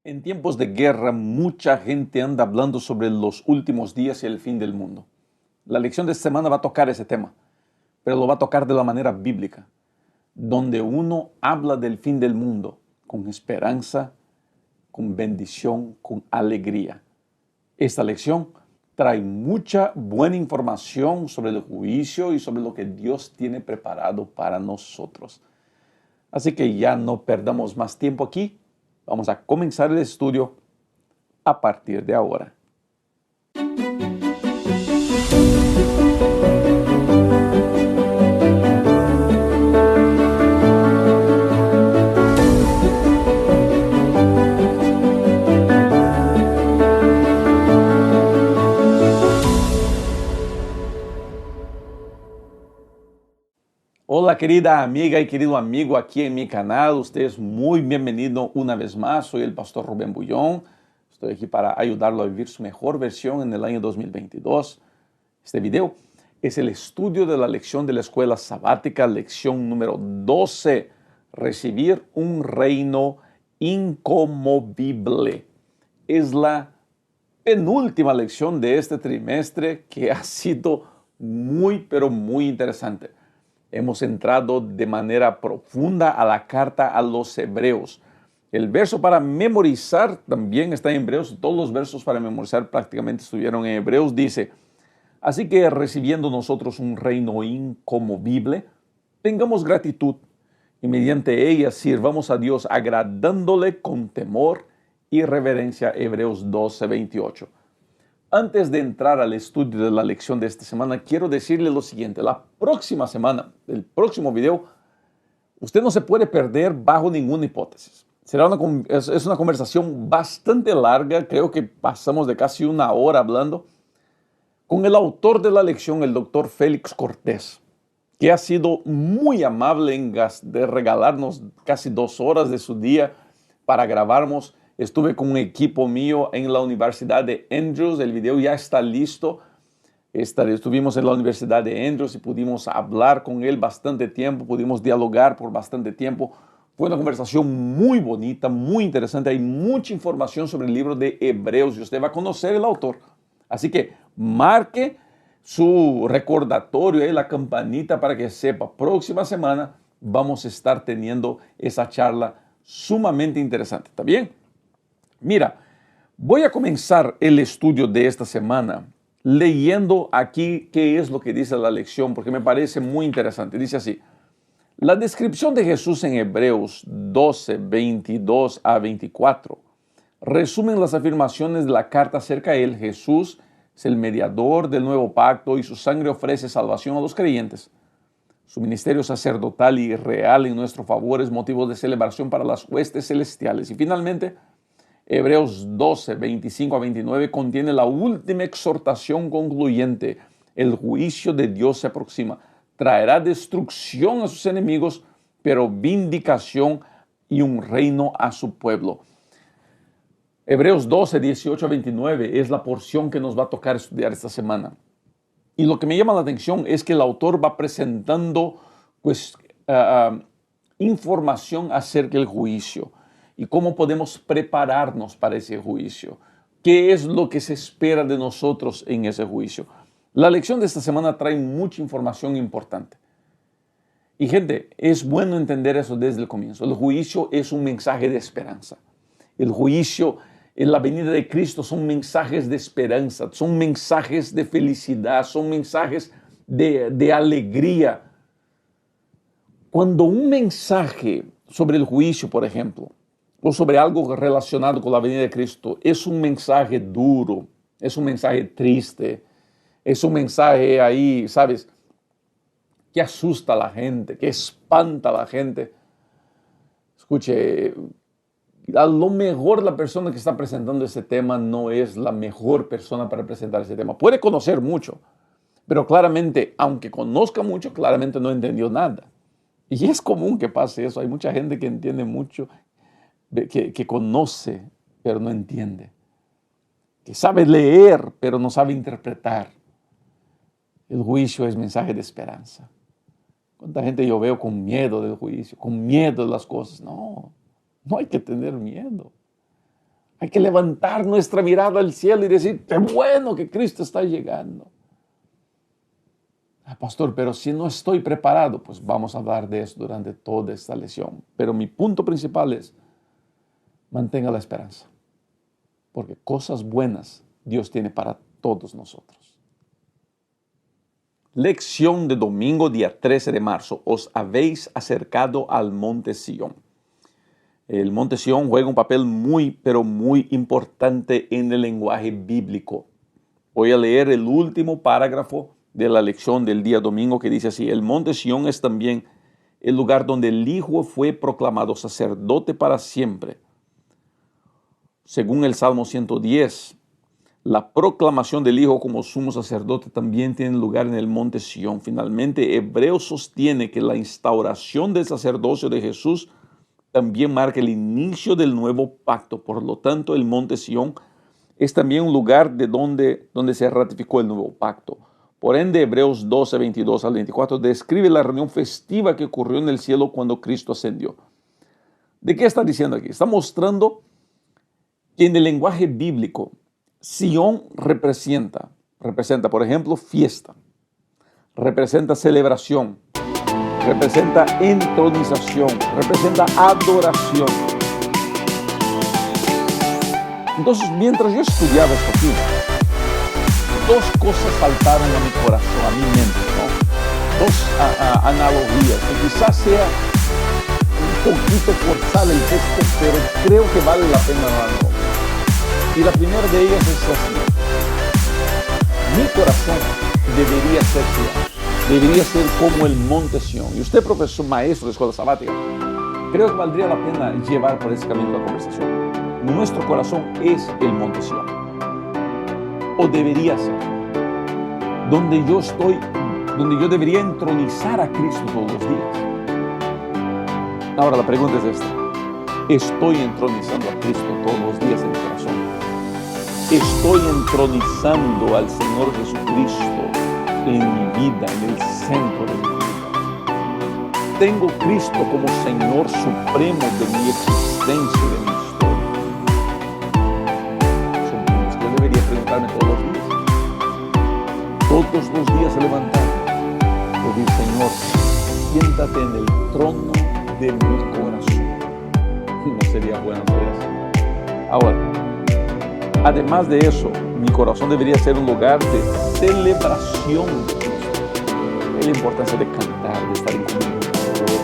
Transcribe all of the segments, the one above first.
En tiempos de guerra, mucha gente anda hablando sobre los últimos días y el fin del mundo. La lección de esta semana va a tocar ese tema, pero lo va a tocar de la manera bíblica, donde uno habla del fin del mundo con esperanza, con bendición, con alegría. Esta lección trae mucha buena información sobre el juicio y sobre lo que Dios tiene preparado para nosotros. Así que ya no perdamos más tiempo aquí. Vamos a comenzar el estudio a partir de ahora. Hola querida amiga y querido amigo aquí en mi canal, usted es muy bienvenido una vez más. Soy el pastor Rubén Bullón, estoy aquí para ayudarlo a vivir su mejor versión en el año 2022. Este video es el estudio de la lección de la escuela sabática, lección número 12, recibir un reino inconmovible. Es la penúltima lección de este trimestre que ha sido pero muy interesante. Hemos entrado de manera profunda a la carta a los Hebreos. El verso para memorizar también está en Hebreos. Todos los versos para memorizar prácticamente estuvieron en Hebreos. Dice: así que recibiendo nosotros un reino inconmovible, tengamos gratitud y mediante ella sirvamos a Dios agradándole con temor y reverencia. Hebreos 12:28. Antes de entrar al estudio de la lección de esta semana, quiero decirle lo siguiente. La próxima semana, el próximo video, usted no se puede perder bajo ninguna hipótesis. Es una conversación bastante larga, creo que pasamos de casi una hora hablando, con el autor de la lección, el doctor Félix Cortés, que ha sido muy amable de regalarnos casi 2 horas de su día para grabarnos. Estuve con un equipo mío en la Universidad de Andrews. El video ya está listo. Estuvimos en la Universidad de Andrews y pudimos hablar con él bastante tiempo, pudimos dialogar por bastante tiempo. Fue una conversación muy bonita, muy interesante. Hay mucha información sobre el libro de Hebreos y usted va a conocer el autor. Así que marque su recordatorio y la campanita para que sepa. Próxima semana vamos a estar teniendo esa charla sumamente interesante. ¿Está bien? Mira, voy a comenzar el estudio de esta semana leyendo aquí qué es lo que dice la lección, porque me parece muy interesante. Dice así: la descripción de Jesús en Hebreos 12, 22 a 24 resumen las afirmaciones de la carta acerca de él. Jesús es el mediador del nuevo pacto y su sangre ofrece salvación a los creyentes. Su ministerio sacerdotal y real en nuestro favor es motivo de celebración para las huestes celestiales. Y finalmente, Hebreos 12, 25 a 29 contiene la última exhortación concluyente. El juicio de Dios se aproxima. Traerá destrucción a sus enemigos, pero vindicación y un reino a su pueblo. Hebreos 12, 18 a 29 es la porción que nos va a tocar estudiar esta semana. Y lo que me llama la atención es que el autor va presentando información acerca del juicio y cómo podemos prepararnos para ese juicio. ¿Qué es lo que se espera de nosotros en ese juicio? La lección de esta semana trae mucha información importante. Y gente, es bueno entender eso desde el comienzo. El juicio es un mensaje de esperanza. El juicio en la venida de Cristo son mensajes de esperanza, son mensajes de felicidad, son mensajes de alegría. Cuando un mensaje sobre el juicio, por ejemplo, o sobre algo relacionado con la venida de Cristo, es un mensaje duro, es un mensaje triste, es un mensaje ahí, ¿sabes?, que asusta a la gente, que espanta a la gente. Escuche, a lo mejor la persona que está presentando ese tema no es la mejor persona para presentar ese tema. Puede conocer mucho, pero claramente, aunque conozca mucho, claramente no entendió nada. Y es común que pase eso. Hay mucha gente que entiende mucho, que conoce, pero no entiende. Que sabe leer, pero no sabe interpretar. El juicio es mensaje de esperanza. ¿Cuánta gente yo veo con miedo del juicio, con miedo de las cosas? No, no hay que tener miedo. Hay que levantar nuestra mirada al cielo y decir, qué bueno que Cristo está llegando. Pastor, pero si no estoy preparado, pues vamos a hablar de eso durante toda esta lección. Pero mi punto principal es, mantenga la esperanza, porque cosas buenas Dios tiene para todos nosotros. Lección de domingo, día 13 de marzo. Os habéis acercado al monte Sión. El monte Sión juega un papel muy, pero muy importante en el lenguaje bíblico. Voy a leer el último párrafo de la lección del día domingo que dice así: el monte Sión es también el lugar donde el Hijo fue proclamado sacerdote para siempre. Según el Salmo 110, la proclamación del Hijo como sumo sacerdote también tiene lugar en el monte Sión. Finalmente, Hebreos sostiene que la instauración del sacerdocio de Jesús también marca el inicio del nuevo pacto. Por lo tanto, el monte Sión es también un lugar de donde se ratificó el nuevo pacto. Por ende, Hebreos 12, 22 al 24 describe la reunión festiva que ocurrió en el cielo cuando Cristo ascendió. ¿De qué está diciendo aquí? Está mostrando que en el lenguaje bíblico, Sión representa, por ejemplo, fiesta, representa celebración, representa entronización, representa adoración. Entonces, mientras yo estudiaba esto aquí, dos cosas saltaron a mi corazón, a mi mente, ¿no? Dos analogías, que quizás sea un poquito forzar el texto, pero creo que vale la pena hablarlo. Y la primera de ellas es la siguiente: mi corazón debería ser Sión, debería ser como el monte Sión. Y usted, profesor, maestro de escuela sabática, creo que valdría la pena llevar por ese camino la conversación. Nuestro corazón es el monte Sión, o debería ser, donde yo debería entronizar a Cristo todos los días. Ahora la pregunta es esta: ¿estoy entronizando a Cristo todos los días en mi corazón? ¿Estoy entronizando al Señor Jesucristo en mi vida, en el centro de mi vida? ¿Tengo Cristo como Señor supremo de mi existencia, de mi historia? Son preguntas que yo debería preguntarme todos los días. Todos los días levantarme y decir: Señor, siéntate en el trono de mi corazón. ¿No sería bueno hacer eso? Ahora, además de eso, mi corazón debería ser un lugar de celebración de Cristo. Es la importancia de cantar, de estar en comunión con Dios,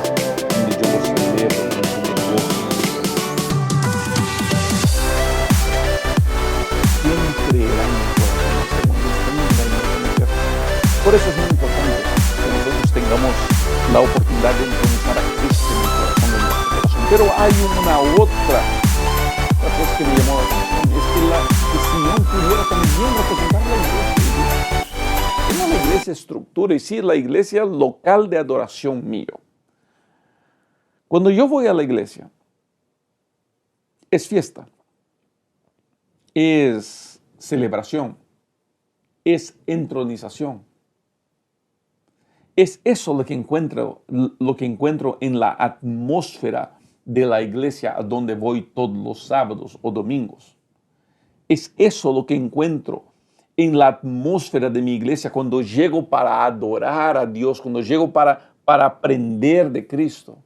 donde yo lo celebro, donde yo me gozo. Siempre era mi corazón, por eso es muy importante que nosotros tengamos la oportunidad de entronizar a Cristo en el corazón de nuestro corazón. Pero hay una otra cosa que me llamó la atención, es que Sión pudiera también representar la iglesia. No la iglesia estructura, y sí la iglesia local de adoración mío. Cuando yo voy a la iglesia, es fiesta, es celebración, es entronización. Es eso lo que encuentro en la atmósfera de la iglesia a donde voy todos los sábados o domingos. Es eso lo que encuentro en la atmósfera de mi iglesia cuando llego para adorar a Dios, cuando llego para aprender de Cristo.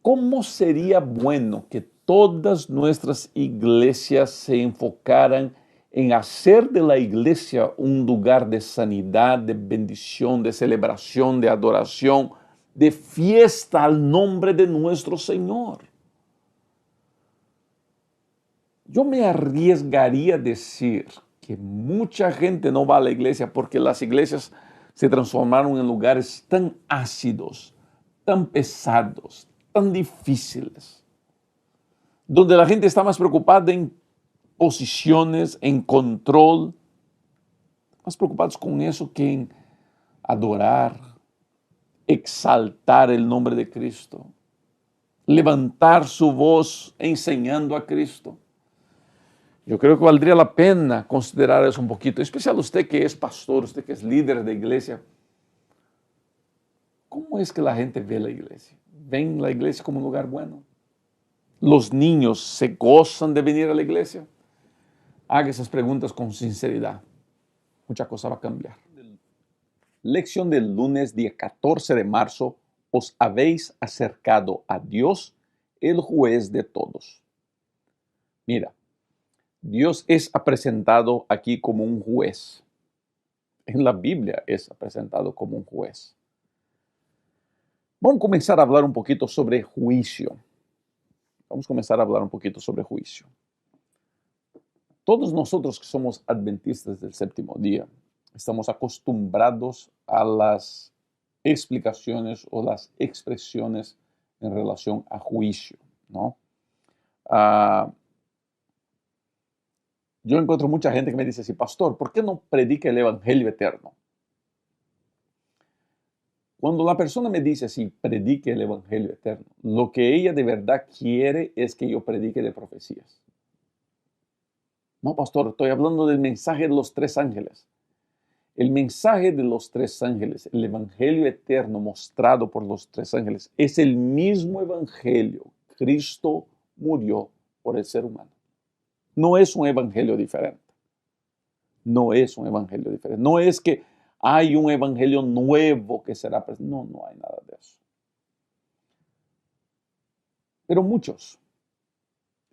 ¿Cómo sería bueno que todas nuestras iglesias se enfocaran en hacer de la iglesia un lugar de sanidad, de bendición, de celebración, de adoración, de fiesta al nombre de nuestro Señor? Yo me arriesgaría a decir que mucha gente no va a la iglesia porque las iglesias se transformaron en lugares tan ácidos, tan pesados, tan difíciles, donde la gente está más preocupada en posiciones, en control, más preocupados con eso que en adorar, exaltar el nombre de Cristo, levantar su voz enseñando a Cristo. Yo creo que valdría la pena considerar eso un poquito, en especial usted que es pastor, usted que es líder de iglesia. ¿Cómo es que la gente ve la iglesia? ¿Ven la iglesia como un lugar bueno? ¿Los niños se gozan de venir a la iglesia? Haga esas preguntas con sinceridad. Mucha cosa va a cambiar. Lección del lunes, día 14 de marzo. Os habéis acercado a Dios, el juez de todos. Mira, Dios es presentado aquí como un juez. En la Biblia es presentado como un juez. Vamos a comenzar a hablar un poquito sobre juicio. Todos nosotros que somos adventistas del séptimo día, estamos acostumbrados a las explicaciones o las expresiones en relación a juicio, ¿no? Yo encuentro mucha gente que me dice así, pastor, ¿por qué no predica el evangelio eterno? Cuando la persona me dice así, predique el evangelio eterno, lo que ella de verdad quiere es que yo predique de profecías. No, pastor, estoy hablando del mensaje de los tres ángeles. El mensaje de los tres ángeles, el evangelio eterno mostrado por los tres ángeles, es el mismo evangelio. Cristo murió por el ser humano. No es un evangelio diferente. No es un evangelio diferente. No es que hay un evangelio nuevo que será presentado. No, no hay nada de eso. Pero muchos,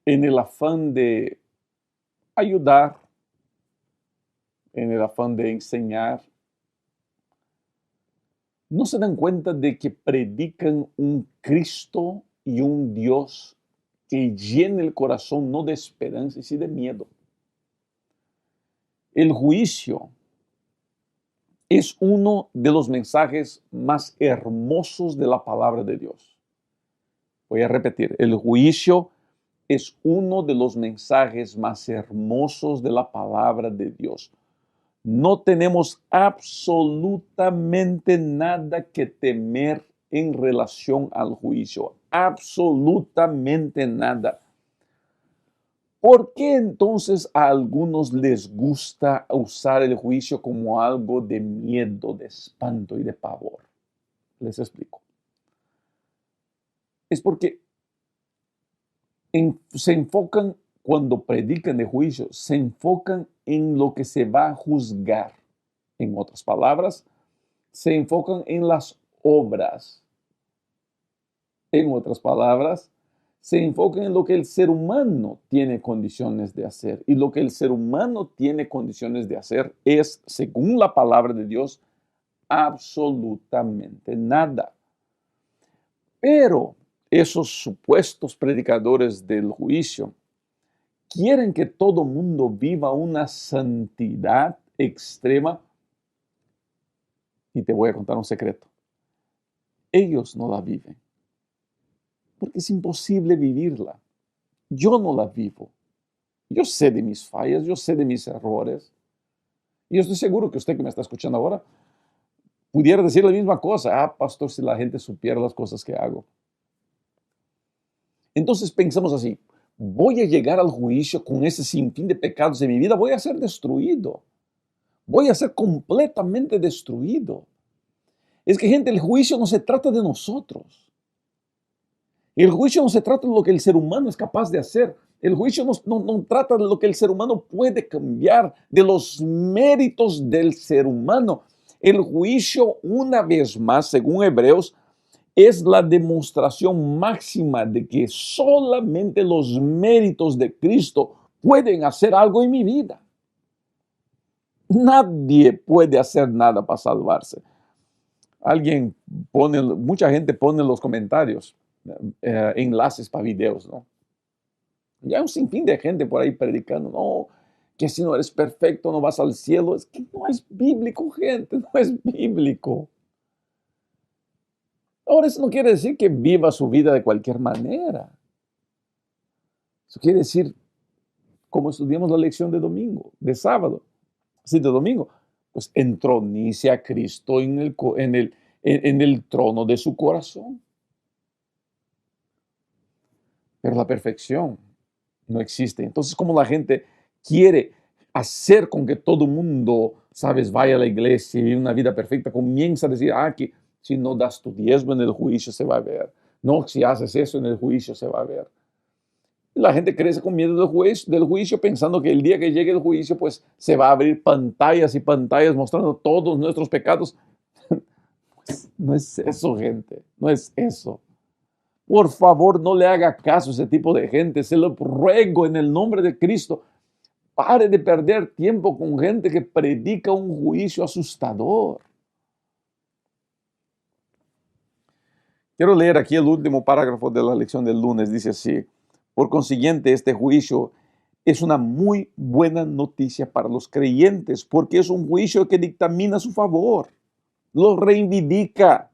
en el afán de ayudar, en el afán de enseñar, no se dan cuenta de que predican un Cristo y un Dios que llena el corazón no de esperanza, sino de miedo. El juicio es uno de los mensajes más hermosos de la palabra de Dios. Voy a repetir, el juicio es uno de los mensajes más hermosos de la palabra de Dios. No tenemos absolutamente nada que temer en relación al juicio. Absolutamente nada. ¿Por qué entonces a algunos les gusta usar el juicio como algo de miedo, de espanto y de pavor? Les explico. Es porque se enfocan, cuando predican de juicio, se enfocan en lo que se va a juzgar. En otras palabras, se enfocan en las obras. En otras palabras, se enfocan en lo que el ser humano tiene condiciones de hacer. Y lo que el ser humano tiene condiciones de hacer es, según la palabra de Dios, absolutamente nada. Pero esos supuestos predicadores del juicio quieren que todo mundo viva una santidad extrema. Y te voy a contar un secreto. Ellos no la viven. Porque es imposible vivirla. Yo no la vivo. Yo sé de mis fallas, yo sé de mis errores. Y yo estoy seguro que usted que me está escuchando ahora pudiera decir la misma cosa. Ah, pastor, si la gente supiera las cosas que hago. Entonces pensamos así, voy a llegar al juicio con ese sinfín de pecados de mi vida, voy a ser destruido. Voy a ser completamente destruido. Es que, gente, el juicio no se trata de nosotros. El juicio no se trata de lo que el ser humano es capaz de hacer. El juicio no trata de lo que el ser humano puede cambiar, de los méritos del ser humano. El juicio, una vez más, según Hebreos, es la demostración máxima de que solamente los méritos de Cristo pueden hacer algo en mi vida. Nadie puede hacer nada para salvarse. Mucha gente pone en los comentarios enlaces para videos, ¿no? Y hay un sinfín de gente por ahí predicando, no, que si no eres perfecto no vas al cielo. Es que no es bíblico, gente, no es bíblico. Ahora, eso no quiere decir que viva su vida de cualquier manera. Eso quiere decir, como estudiamos la lección de domingo, de sábado, sí, de domingo, pues entronice a Cristo en el trono de su corazón. Pero la perfección no existe. Entonces, como la gente quiere hacer con que todo el mundo, sabes, vaya a la iglesia y vive una vida perfecta, comienza a decir, que si no das tu diezmo en el juicio se va a ver. No, si haces eso en el juicio se va a ver. Y la gente crece con miedo del juicio, pensando que el día que llegue el juicio, pues se va a abrir pantallas y pantallas mostrando todos nuestros pecados. Pues, no es eso, gente, no es eso. Por favor, no le haga caso a ese tipo de gente. Se lo ruego en el nombre de Cristo. Pare de perder tiempo con gente que predica un juicio asustador. Quiero leer aquí el último parágrafo de la lección del lunes. Dice así: por consiguiente, este juicio es una muy buena noticia para los creyentes, porque es un juicio que dictamina a su favor, lo reivindica.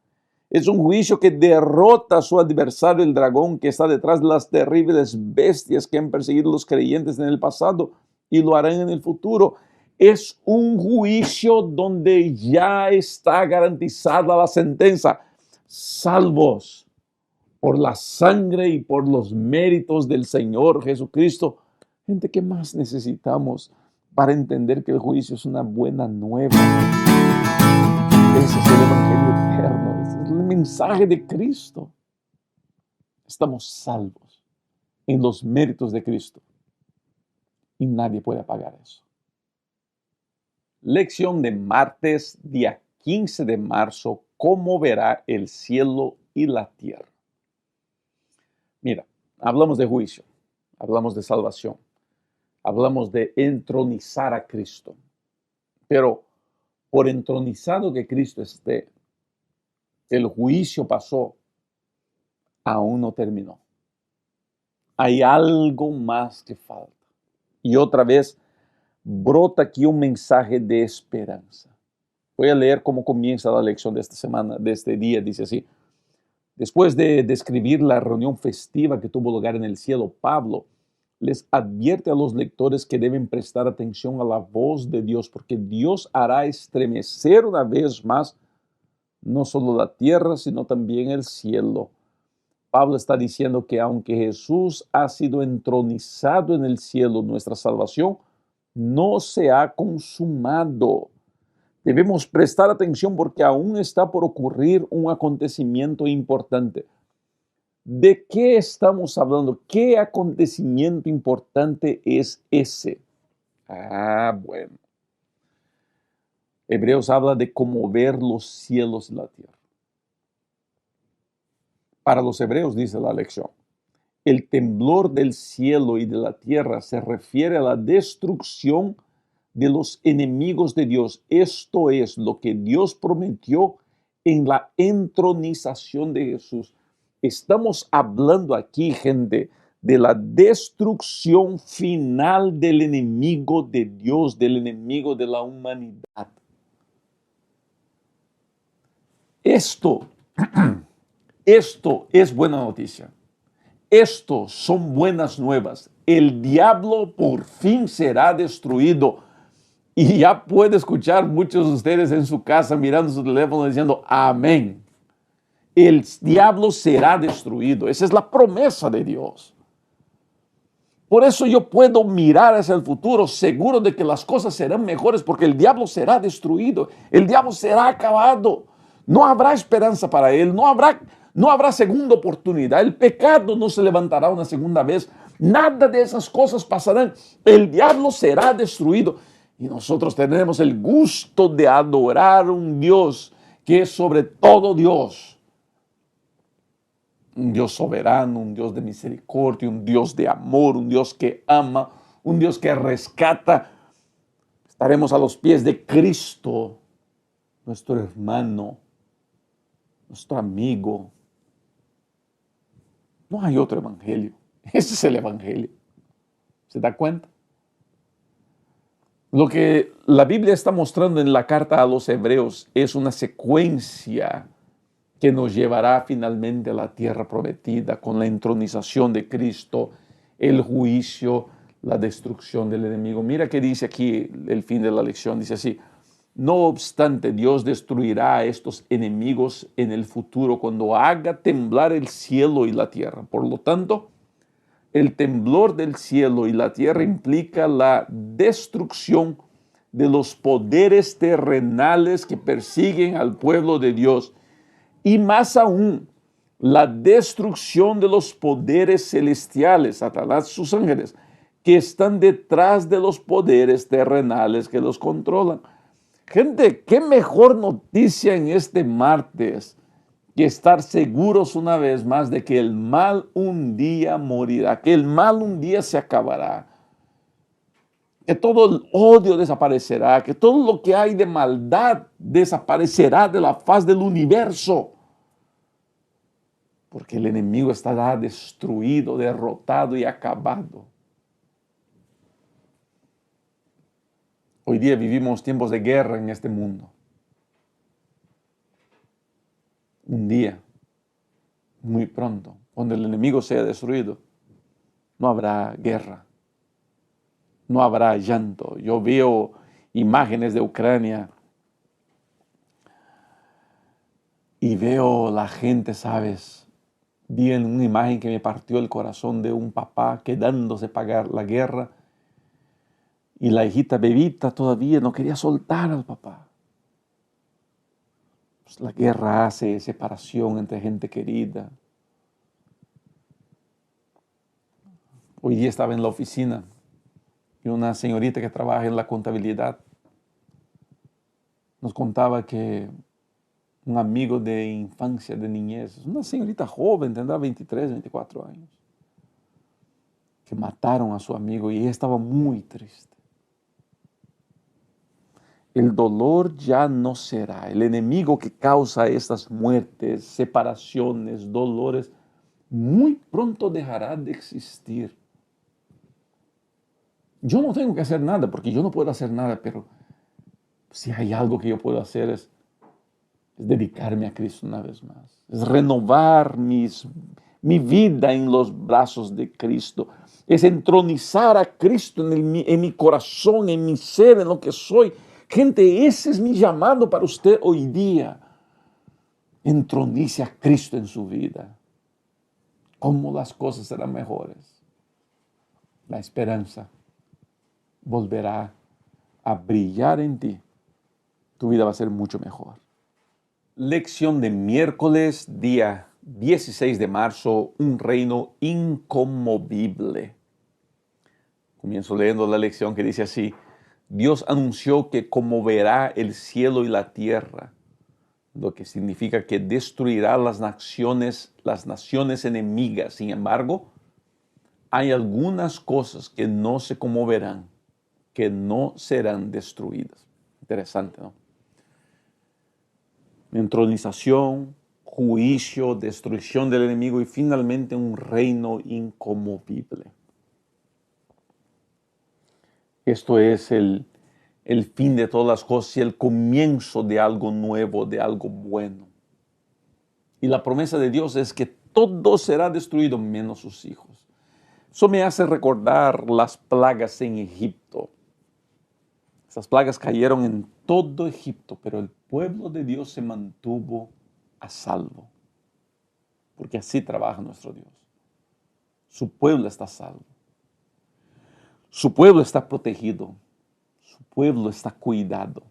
Es un juicio que derrota a su adversario, el dragón, que está detrás de las terribles bestias que han perseguido a los creyentes en el pasado y lo harán en el futuro. Es un juicio donde ya está garantizada la sentencia: salvos por la sangre y por los méritos del Señor Jesucristo. Gente, ¿qué más necesitamos para entender que el juicio es una buena nueva? Ese es el Evangelio eterno, ese es el mensaje de Cristo. Estamos salvos en los méritos de Cristo y nadie puede apagar eso. Lección de martes, día 15 de marzo, ¿cómo verá el cielo y la tierra? Mira, hablamos de juicio, hablamos de salvación, hablamos de entronizar a Cristo, pero por entronizado que Cristo esté, el juicio pasó, aún no terminó. Hay algo más que falta. Y otra vez brota aquí un mensaje de esperanza. Voy a leer cómo comienza la lección de esta semana, de este día. Dice así: después de describir la reunión festiva que tuvo lugar en el cielo, Pablo les advierte a los lectores que deben prestar atención a la voz de Dios, porque Dios hará estremecer una vez más no solo la tierra, sino también el cielo. Pablo está diciendo que aunque Jesús ha sido entronizado en el cielo, nuestra salvación no se ha consumado. Debemos prestar atención porque aún está por ocurrir un acontecimiento importante. ¿De qué estamos hablando? ¿Qué acontecimiento importante es ese? Bueno. Hebreos habla de conmover los cielos y la tierra. Para los hebreos, dice la lección, el temblor del cielo y de la tierra se refiere a la destrucción de los enemigos de Dios. Esto es lo que Dios prometió en la entronización de Jesús. Estamos hablando aquí, gente, de la destrucción final del enemigo de Dios, del enemigo de la humanidad. Esto es buena noticia. Esto son buenas nuevas. El diablo por fin será destruido. Y ya puede escuchar muchos de ustedes en su casa mirando su teléfono diciendo amén. El diablo será destruido. Esa es la promesa de Dios. Por eso yo puedo mirar hacia el futuro seguro de que las cosas serán mejores, porque el diablo será destruido. El diablo será acabado. No habrá esperanza para él. No habrá segunda oportunidad. El pecado no se levantará una segunda vez. Nada de esas cosas pasarán. El diablo será destruido. Y nosotros tenemos el gusto de adorar a un Dios que es sobre todo Dios. Un Dios soberano, un Dios de misericordia, un Dios de amor, un Dios que ama, un Dios que rescata. Estaremos a los pies de Cristo, nuestro hermano, nuestro amigo. No hay otro evangelio. Ese es el evangelio. ¿Se da cuenta? Lo que la Biblia está mostrando en la carta a los hebreos es una secuencia que nos llevará finalmente a la tierra prometida con la entronización de Cristo, el juicio, la destrucción del enemigo. Mira qué dice aquí el fin de la lección. Dice así: no obstante, Dios destruirá a estos enemigos en el futuro cuando haga temblar el cielo y la tierra. Por lo tanto, el temblor del cielo y la tierra implica la destrucción de los poderes terrenales que persiguen al pueblo de Dios. Y más aún, la destrucción de los poderes celestiales, Satanás y sus ángeles, que están detrás de los poderes terrenales que los controlan. Gente, qué mejor noticia en este martes que estar seguros una vez más de que el mal un día morirá, que el mal un día se acabará, que todo el odio desaparecerá, que todo lo que hay de maldad desaparecerá de la faz del universo, porque el enemigo estará destruido, derrotado y acabado. Hoy día vivimos tiempos de guerra en este mundo. Un día, muy pronto, cuando el enemigo sea destruido, no habrá guerra, no habrá llanto. Yo veo imágenes de Ucrania y veo la gente, ¿sabes? Vi en una imagen que me partió el corazón de un papá quedándose pagar la guerra y la hijita bebita todavía no quería soltar al papá. Pues la guerra hace separación entre gente querida. Hoy día estaba en la oficina y una señorita que trabaja en la contabilidad nos contaba que un amigo de infancia, de niñez, una señorita joven, tendrá 23, 24 años, que mataron a su amigo y ella estaba muy triste. El dolor ya no será. El enemigo que causa estas muertes, separaciones, dolores, muy pronto dejará de existir. Yo no tengo que hacer nada porque yo no puedo hacer nada, pero si hay algo que yo puedo hacer es dedicarme a Cristo una vez más. Es renovar mi vida en los brazos de Cristo. Es entronizar a Cristo en mi corazón, en mi ser, en lo que soy. Gente, ese es mi llamado para usted hoy día. Entronice a Cristo en su vida. ¿Cómo las cosas serán mejores? La esperanza volverá a brillar en ti. Tu vida va a ser mucho mejor. Lección de miércoles, día 16 de marzo, un reino inconmovible. Comienzo leyendo la lección que dice así: Dios anunció que conmoverá el cielo y la tierra, lo que significa que destruirá las naciones enemigas. Sin embargo, hay algunas cosas que no se conmoverán, que no serán destruidas. Interesante, ¿no? Entronización, juicio, destrucción del enemigo y finalmente un reino inconmovible. Esto es el fin de todas las cosas y el comienzo de algo nuevo, de algo bueno. Y la promesa de Dios es que todo será destruido menos sus hijos. Eso me hace recordar las plagas en Egipto. Esas plagas cayeron en todo Egipto, pero el pueblo de Dios se mantuvo a salvo. Porque así trabaja nuestro Dios. Su pueblo está a salvo. Su pueblo está protegido. Su pueblo está cuidado.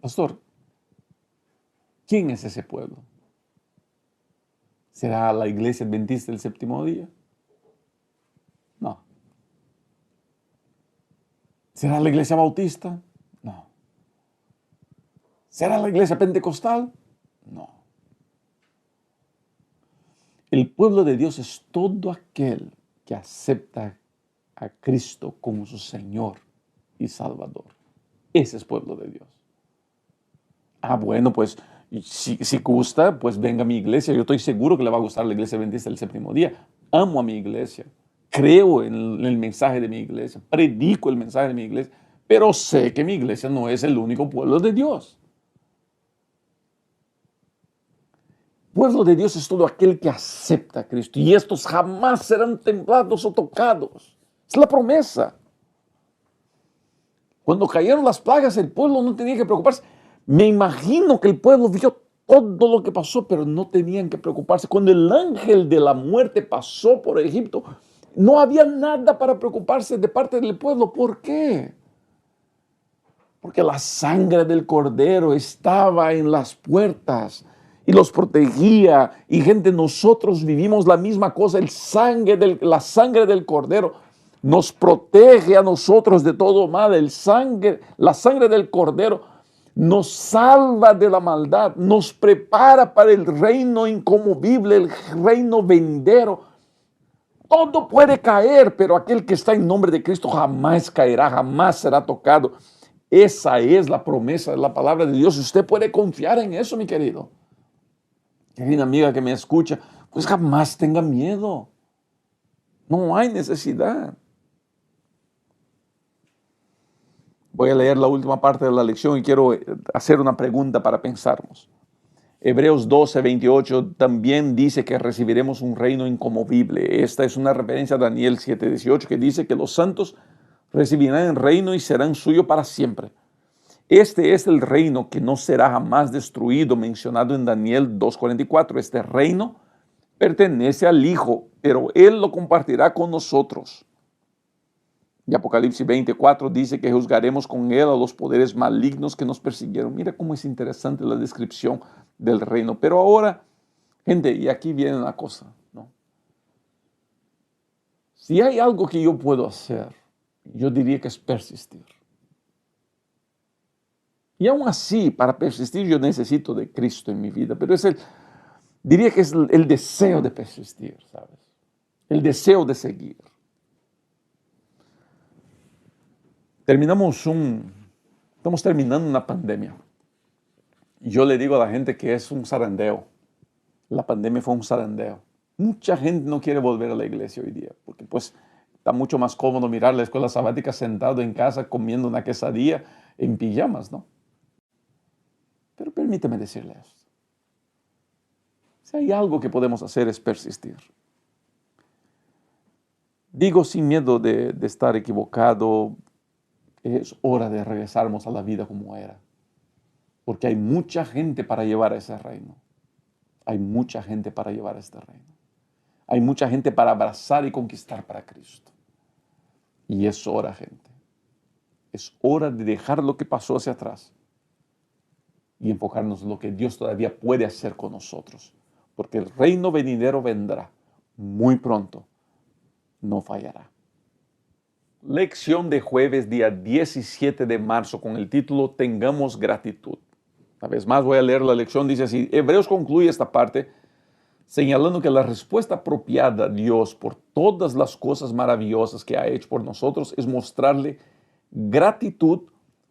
Pastor, ¿quién es ese pueblo? ¿Será la iglesia adventista del séptimo día? No. ¿Será la iglesia bautista? No. ¿Será la iglesia pentecostal? No. El pueblo de Dios es todo aquel que acepta a Cristo como su Señor y Salvador. Ese es pueblo de Dios. Ah, bueno, pues si gusta, pues venga a mi iglesia. Yo estoy seguro que le va a gustar la iglesia adventista del séptimo día. Amo a mi iglesia. Creo en el mensaje de mi iglesia. Predico el mensaje de mi iglesia. Pero sé que mi iglesia no es el único pueblo de Dios. Pueblo de Dios es todo aquel que acepta a Cristo. Y estos jamás serán temblados o tocados. Es la promesa. Cuando cayeron las plagas, el pueblo no tenía que preocuparse. Me imagino que el pueblo vio todo lo que pasó, pero no tenían que preocuparse. Cuando el ángel de la muerte pasó por Egipto, no había nada para preocuparse de parte del pueblo. ¿Por qué? Porque la sangre del Cordero estaba en las puertas y los protegía. Y gente, nosotros vivimos la misma cosa. La sangre del Cordero nos protege a nosotros de todo mal. La sangre del Cordero nos salva de la maldad, nos prepara para el reino inconmovible, el reino venidero. Todo puede caer, pero aquel que está en nombre de Cristo jamás caerá, jamás será tocado. Esa es la promesa de la palabra de Dios. Usted puede confiar en eso, mi querido. Querida amiga que me escucha, pues jamás tenga miedo. No hay necesidad. Voy a leer la última parte de la lección y quiero hacer una pregunta para pensarnos. Hebreos 12:28 también dice que recibiremos un reino inconmovible. Esta es una referencia a Daniel 7:18 que dice que los santos recibirán el reino y serán suyo para siempre. Este es el reino que no será jamás destruido, mencionado en Daniel 2:44. Este reino pertenece al Hijo, pero Él lo compartirá con nosotros. Y Apocalipsis 24 dice que juzgaremos con Él a los poderes malignos que nos persiguieron. Mira cómo es interesante la descripción del reino. Pero ahora, gente, y aquí viene una cosa, ¿no? Si hay algo que yo puedo hacer, yo diría que es persistir. Y aún así, para persistir yo necesito de Cristo en mi vida, pero diría que es el deseo de persistir, ¿sabes? El deseo de seguir. Estamos terminando una pandemia. Yo le digo a la gente que es un zarandeo. La pandemia fue un zarandeo. Mucha gente no quiere volver a la iglesia hoy día, porque pues está mucho más cómodo mirar la escuela sabática sentado en casa comiendo una quesadilla en pijamas, ¿no? Pero permíteme decirle esto. Si hay algo que podemos hacer es persistir. Digo sin miedo de estar equivocado, es hora de regresarnos a la vida como era. Porque hay mucha gente para llevar a ese reino. Hay mucha gente para llevar a este reino. Hay mucha gente para abrazar y conquistar para Cristo. Y es hora, gente. Es hora de dejar lo que pasó hacia atrás y enfocarnos en lo que Dios todavía puede hacer con nosotros. Porque el reino venidero vendrá muy pronto. No fallará. Lección de jueves, día 17 de marzo, con el título Tengamos gratitud. Una vez más voy a leer la lección, dice así. Hebreos concluye esta parte señalando que la respuesta apropiada a Dios por todas las cosas maravillosas que ha hecho por nosotros es mostrarle gratitud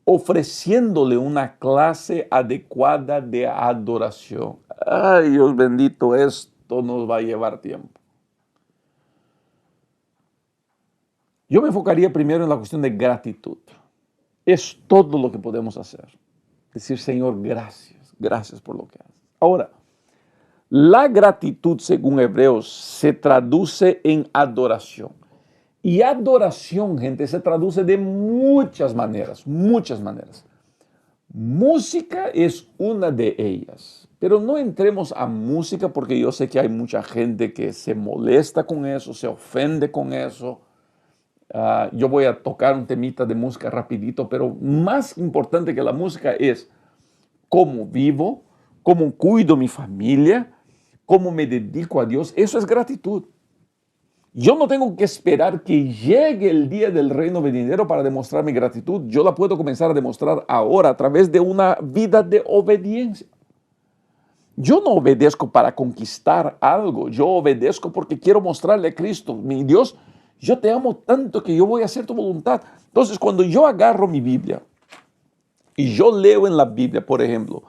ofreciéndole una clase adecuada de adoración. Ay, Dios bendito, esto nos va a llevar tiempo. Yo me enfocaría primero en la cuestión de gratitud. Es todo lo que podemos hacer. Decir, Señor, gracias, gracias por lo que haces. Ahora, la gratitud, según Hebreos, se traduce en adoración. Y adoración, gente, se traduce de muchas maneras, muchas maneras. Música es una de ellas, pero no entremos a música porque yo sé que hay mucha gente que se molesta con eso, se ofende con eso. Yo voy a tocar un temita de música rapidito, pero más importante que la música es cómo vivo, cómo cuido mi familia, cómo me dedico a Dios. Eso es gratitud. Yo no tengo que esperar que llegue el día del reino venidero para demostrar mi gratitud. Yo la puedo comenzar a demostrar ahora a través de una vida de obediencia. Yo no obedezco para conquistar algo. Yo obedezco porque quiero mostrarle a Cristo, mi Dios, yo te amo tanto que yo voy a hacer tu voluntad. Entonces, cuando yo agarro mi Biblia y yo leo en la Biblia, por ejemplo,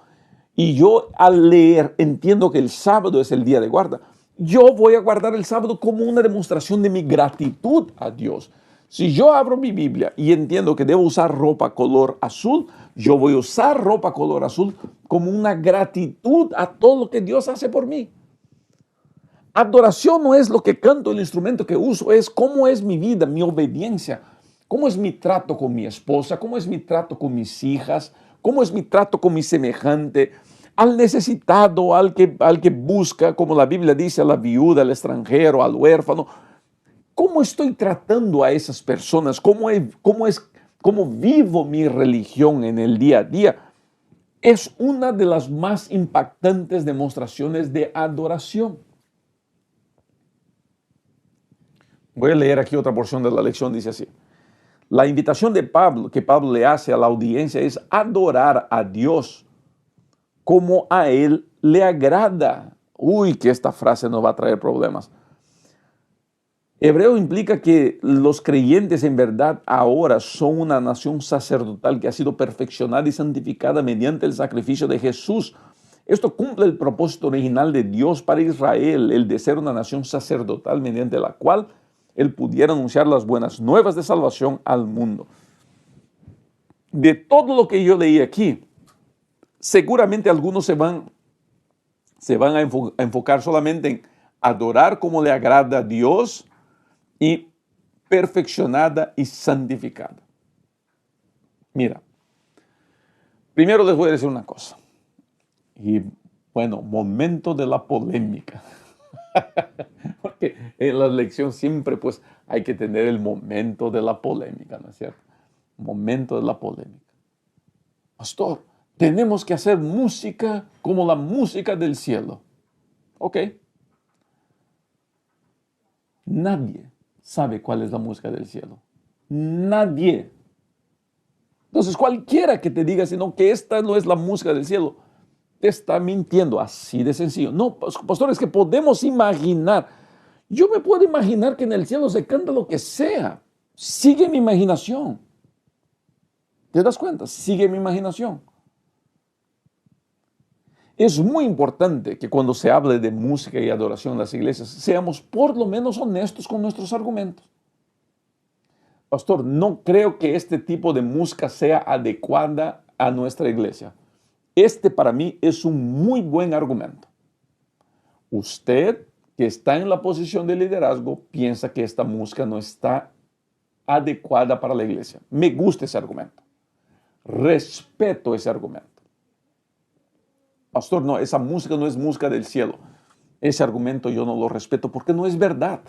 y yo al leer entiendo que el sábado es el día de guarda, yo voy a guardar el sábado como una demostración de mi gratitud a Dios. Si yo abro mi Biblia y entiendo que debo usar ropa color azul, yo voy a usar ropa color azul como una gratitud a todo lo que Dios hace por mí. Adoración no es lo que canto, el instrumento que uso, es cómo es mi vida, mi obediencia, cómo es mi trato con mi esposa, cómo es mi trato con mis hijas, cómo es mi trato con mi semejante, al necesitado, al que busca, como la Biblia dice, a la viuda, al extranjero, al huérfano. ¿Cómo estoy tratando a esas personas? ¿Cómo vivo mi religión en el día a día? es una de las más impactantes demostraciones de adoración. Voy a leer aquí otra porción de la lección, dice así. La invitación de Pablo, que Pablo le hace a la audiencia, es adorar a Dios como a Él le agrada. Uy, que esta frase nos va a traer problemas. Hebreo implica que los creyentes en verdad ahora son una nación sacerdotal que ha sido perfeccionada y santificada mediante el sacrificio de Jesús. Esto cumple el propósito original de Dios para Israel, el de ser una nación sacerdotal mediante la cual Él pudiera anunciar las buenas nuevas de salvación al mundo. De todo lo que yo leí aquí, seguramente algunos se van a enfocar solamente en adorar como le agrada a Dios y perfeccionada y santificada. Mira, primero les voy a decir una cosa. Y bueno, momento de la polémica. Porque en la lección siempre pues hay que tener el momento de la polémica, ¿no es cierto? Momento de la polémica. Pastor, tenemos que hacer música como la música del cielo. Ok. Nadie sabe cuál es la música del cielo. Nadie. Entonces cualquiera que te diga sino que esta no es la música del cielo, te está mintiendo, así de sencillo. No, pastor, es que podemos imaginar. Yo me puedo imaginar que en el cielo se canta lo que sea. Sigue mi imaginación. ¿Te das cuenta? Sigue mi imaginación. Es muy importante que cuando se hable de música y adoración en las iglesias, seamos por lo menos honestos con nuestros argumentos. Pastor, no creo que este tipo de música sea adecuada a nuestra iglesia. Este para mí es un muy buen argumento. Usted, que está en la posición de liderazgo, piensa que esta música no está adecuada para la iglesia. Me gusta ese argumento. Respeto ese argumento. Pastor, no, esa música no es música del cielo. Ese argumento yo no lo respeto porque no es verdad.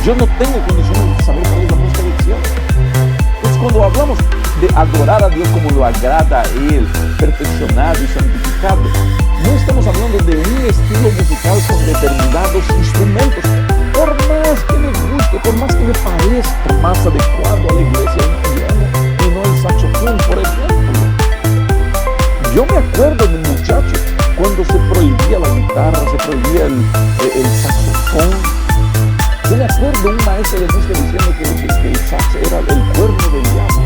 Yo no tengo condiciones de saber cuál es la música del cielo. Entonces, cuando hablamos de adorar a Dios como lo agrada a Él, perfeccionado y santificado, no estamos hablando de un estilo musical con determinados instrumentos. Por más que me guste, por más que me parezca más adecuado a la iglesia el piano y no el saxofón, por ejemplo. Yo me acuerdo de muchachos cuando se prohibía la guitarra, se prohibía el saxofón. Yo me acuerdo de un maestro de música diciendo que el sax era el cuerno del diablo.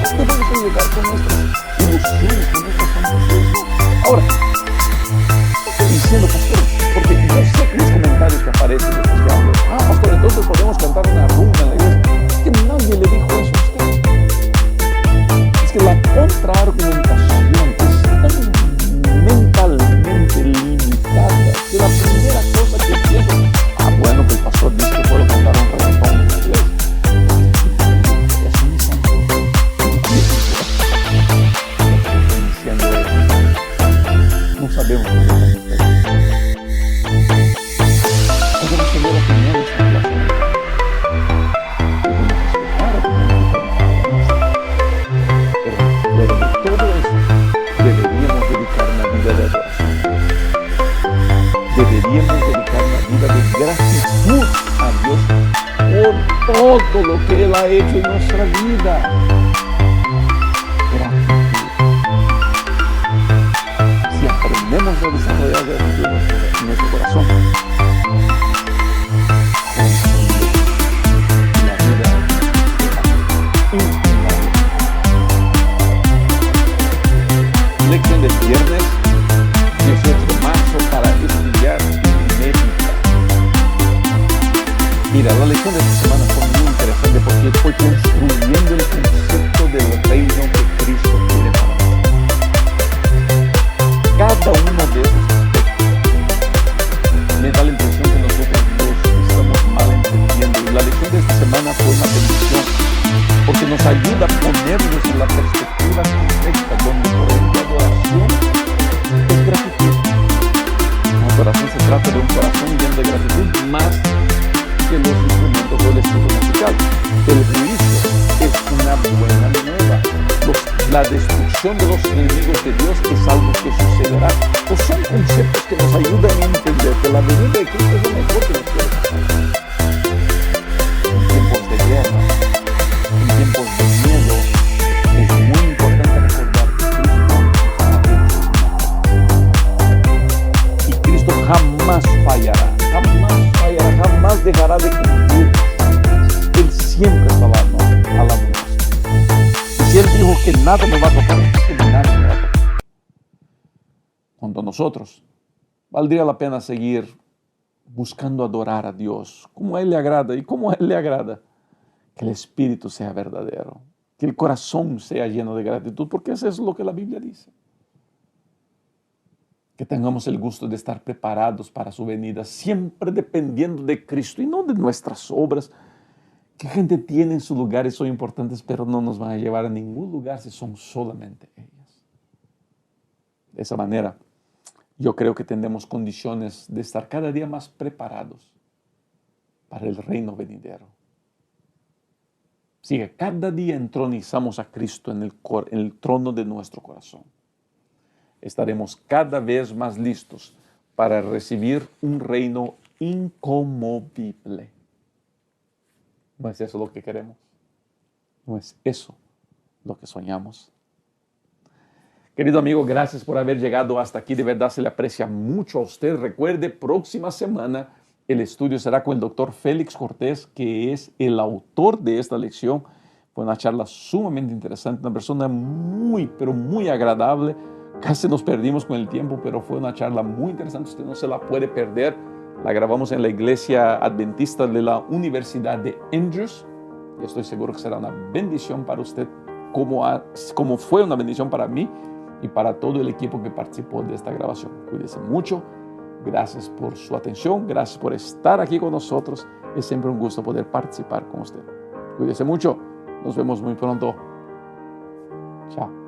No debemos llegar con nuestras ilusiones, con nuestras fantasías. Ahora, no estoy diciendo, pastor, porque yo sé que los comentarios que aparecen después que hablo, pastor, entonces podemos cantar una rumba en la iglesia. Es que nadie le dijo eso a usted. Es que la contraargumentación es tan mentalmente limitada que la primera cosa que pienso, bueno, que el pastor dice que puedo cantar un reggaetón en la iglesia. Eso no es santo. No sabemos qué es la podemos tener opiniones en relación a deberíamos dedicar una vida de gratitud a Dios por todo lo que Él ha hecho en nuestra vida. Gratitud. Si aprendemos a desarrollar gratitud en nuestro corazón, la vida será increíble. Lección del viernes 18 de marzo para estudiar y meditar. Mira, la lección de esta semana fue muy interesante porque fue construyendo el concepto del reino que Cristo tiene para nosotros. Cada uno de esos aspectos me da la impresión que nosotros los estamos mal entendiendo. Y la lección de esta semana fue una bendición porque nos ayuda a ponernos en la perspectiva correcta, donde por ejemplo adoración es gratitud. La adoración se trata de un corazón lleno de gratitud más que los instrumentos o el estilo musical. El juicio es una buena nueva. de Cristo es lo mejor que nos puede pasar. En tiempos de guerra, en tiempos de miedo, es muy importante recordar que Cristo y Cristo jamás fallará, jamás dejará de cumplir. Él siempre está al lado nuestro. Y si Él dijo que nada me va a tocar, que nada me va a tocar. Junto a nosotros, valdría la pena seguir buscando adorar a Dios como a Él le agrada. ¿Y como a Él le agrada? Que el espíritu sea verdadero, que el corazón sea lleno de gratitud, porque eso es lo que la Biblia dice. Que tengamos el gusto de estar preparados para su venida, siempre dependiendo de Cristo y no de nuestras obras. Que gente tiene en sus lugares son importantes, pero no nos van a llevar a ningún lugar si son solamente ellas. De esa manera, yo creo que tendremos condiciones de estar cada día más preparados para el reino venidero. Sigue, cada día entronizamos a Cristo en el trono de nuestro corazón. Estaremos cada vez más listos para recibir un reino inconmovible. ¿No es eso lo que queremos? ¿No es eso lo que soñamos? Querido amigo, gracias por haber llegado hasta aquí. De verdad se le aprecia mucho a usted. Recuerde, próxima semana el estudio será con el doctor Félix Cortés, que es el autor de esta lección. Fue una charla sumamente interesante, una persona muy, pero muy agradable. Casi nos perdimos con el tiempo, pero fue una charla muy interesante. Usted no se la puede perder. La grabamos en la iglesia adventista de la Universidad de Andrews. Y estoy seguro que será una bendición para usted, como fue una bendición para mí y para todo el equipo que participó de esta grabación. Cuídese mucho. Gracias por su atención. Gracias por estar aquí con nosotros. Es siempre un gusto poder participar con usted. Cuídese mucho. Nos vemos muy pronto. Chao.